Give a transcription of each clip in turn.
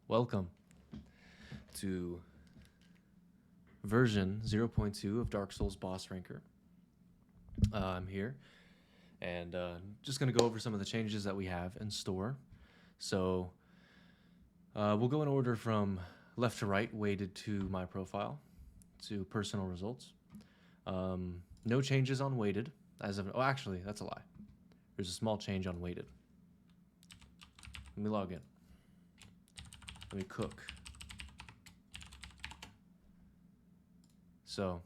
Welcome to version 0.2 of Dark Souls Boss Ranker. I'm here and just going to go over some of the changes that we have in store. So we'll go in order from left to right, weighted to my profile, to personal results. No changes on weighted as of, oh, actually, that's a lie. There's a small change on weighted. Let me log in. Let me cook. So,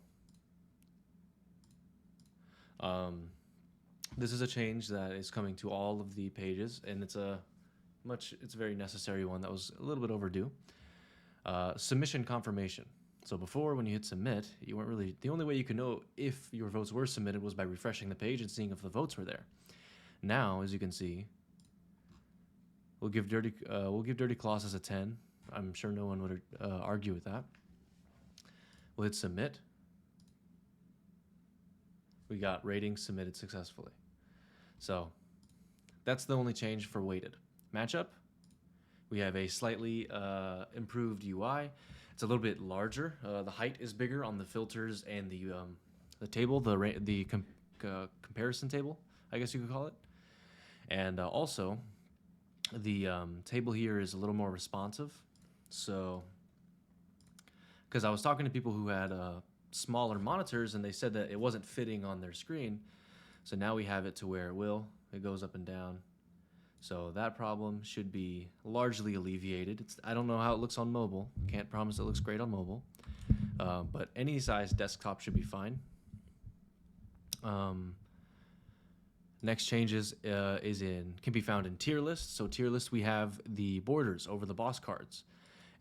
this is a change that is coming to all of the pages, and it's a very necessary one that was a little bit overdue. Submission confirmation. So before, when you hit submit, you weren't really, the only way you could know if your votes were submitted was by refreshing the page and seeing if the votes were there. Now, as you can see, we'll give Dirty Colossus a 10. I'm sure no one would argue with that. We'll hit submit. We got ratings submitted successfully. So that's the only change for weighted. Matchup, we have a slightly improved UI. It's a little bit larger. The height is bigger on the filters and the table, the comparison table, I guess you could call it. And also, the table here is a little more responsive. So, because I was talking to people who had smaller monitors and they said that it wasn't fitting on their screen. So now we have it to where it goes up and down. So that problem should be largely alleviated. I don't know how it looks on mobile. Can't promise it looks great on mobile. But any size desktop should be fine. Next changes can be found in tier lists. So tier list, we have the borders over the boss cards.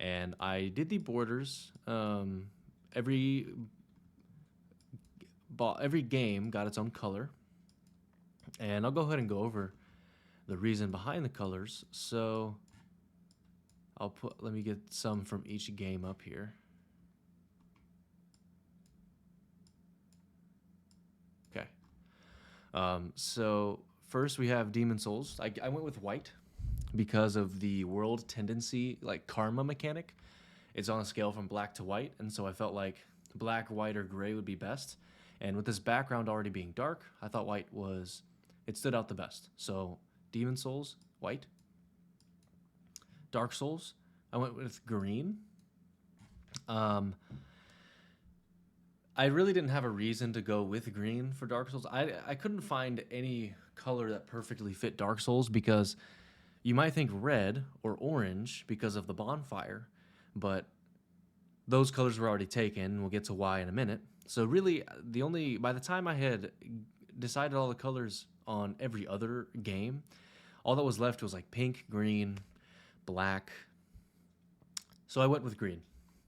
And I did the borders. Every game got its own color. And I'll go ahead and go over the reason behind the colors. So let me get some from each game up here. Okay. So first we have Demon Souls. I went with white because of the world tendency, like karma mechanic. It's on a scale from black to white, and so I felt like black, white, or gray would be best. And with this background already being dark, I thought white stood out the best. So Demon Souls, white. Dark Souls, I went with green. I really didn't have a reason to go with green for Dark Souls. I couldn't find any color that perfectly fit Dark Souls because you might think red or orange because of the bonfire, but those colors were already taken. We'll get to why in a minute. So really, by the time I had decided all the colors on every other game, all that was left was like pink, green, black. So I went with green.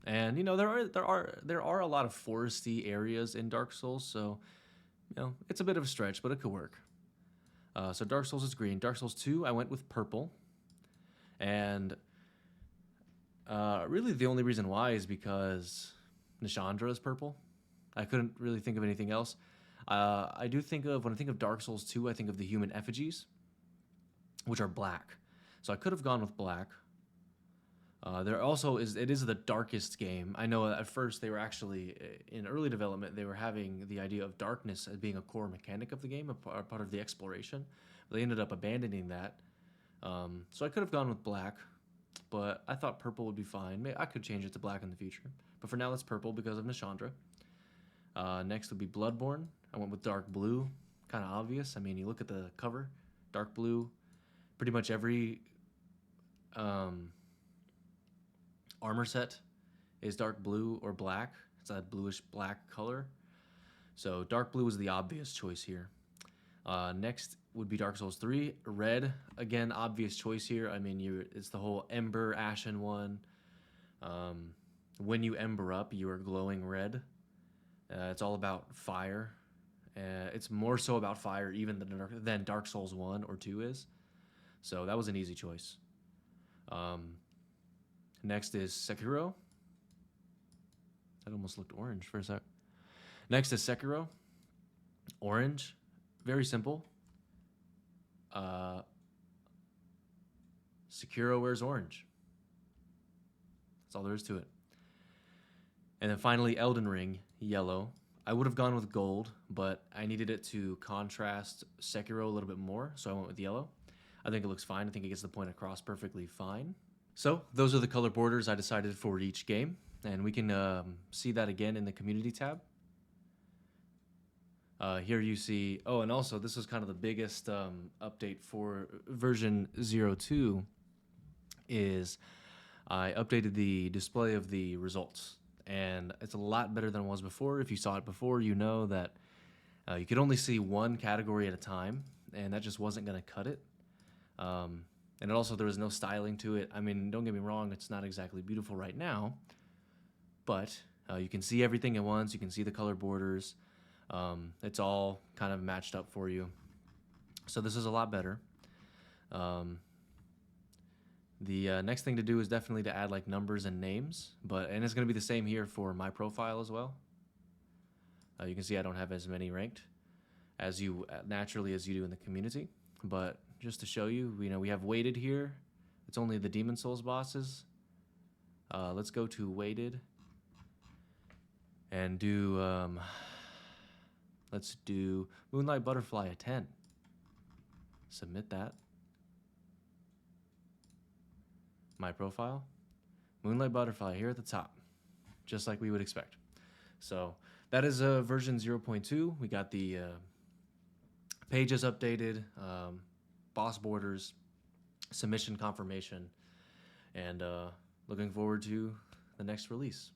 And there are a lot of foresty areas in Dark Souls, so it's a bit of a stretch, but it could work. So Dark Souls is green. Dark Souls 2, I went with purple. And really the only reason why is because Nishandra is purple. I couldn't really think of anything else. When I think of Dark Souls 2, I think of the human effigies, which are black. So I could have gone with black. It is the darkest game. I know at first they were actually, in early development, they were having the idea of darkness as being a core mechanic of the game, a part of the exploration. But they ended up abandoning that. So I could have gone with black, but I thought purple would be fine. I could change it to black in the future. But for now, it's purple because of Nishandra. Next would be Bloodborne. I went with dark blue. Kind of obvious. I mean, you look at the cover, dark blue. Pretty much every armor set is dark blue or black. It's a bluish black color. So dark blue is the obvious choice here. Next would be Dark Souls 3. Red, again, obvious choice here. I mean, it's the whole Ember Ashen one. When you ember up, you are glowing red. It's all about fire. It's more so about fire even than Dark Souls 1 or 2 is. So that was an easy choice. Next is Sekiro. That almost looked orange for a sec. Next is Sekiro. Orange. Very simple. Sekiro wears orange. That's all there is to it. And then finally, Elden Ring, yellow. I would have gone with gold, but I needed it to contrast Sekiro a little bit more, so I went with yellow. I think it looks fine. I think it gets the point across perfectly fine. So those are the color borders I decided for each game, and we can see that again in the community tab. Here you see, oh, and also this is kind of the biggest update for version 0.2 is I updated the display of the results, and it's a lot better than it was before. If you saw it before, you know that you could only see one category at a time, and that just wasn't going to cut it. And also there was no styling to it. I mean, don't get me wrong, it's not exactly beautiful right now, but you can see everything at once. You can see the color borders. It's all kind of matched up for you. So this is a lot better. The next thing to do is definitely to add like numbers and names, and it's going to be the same here for my profile as well. You can see I don't have as many ranked as you naturally as you do in the community, but just to show you, we have weighted here. It's only the Demon Souls bosses. Let's go to weighted and do let's do Moonlight Butterfly a 10. Submit that. My profile, Moonlight Butterfly here at the top, just like we would expect. So that is version 0.2. We got the pages updated, boss borders, submission confirmation, and looking forward to the next release.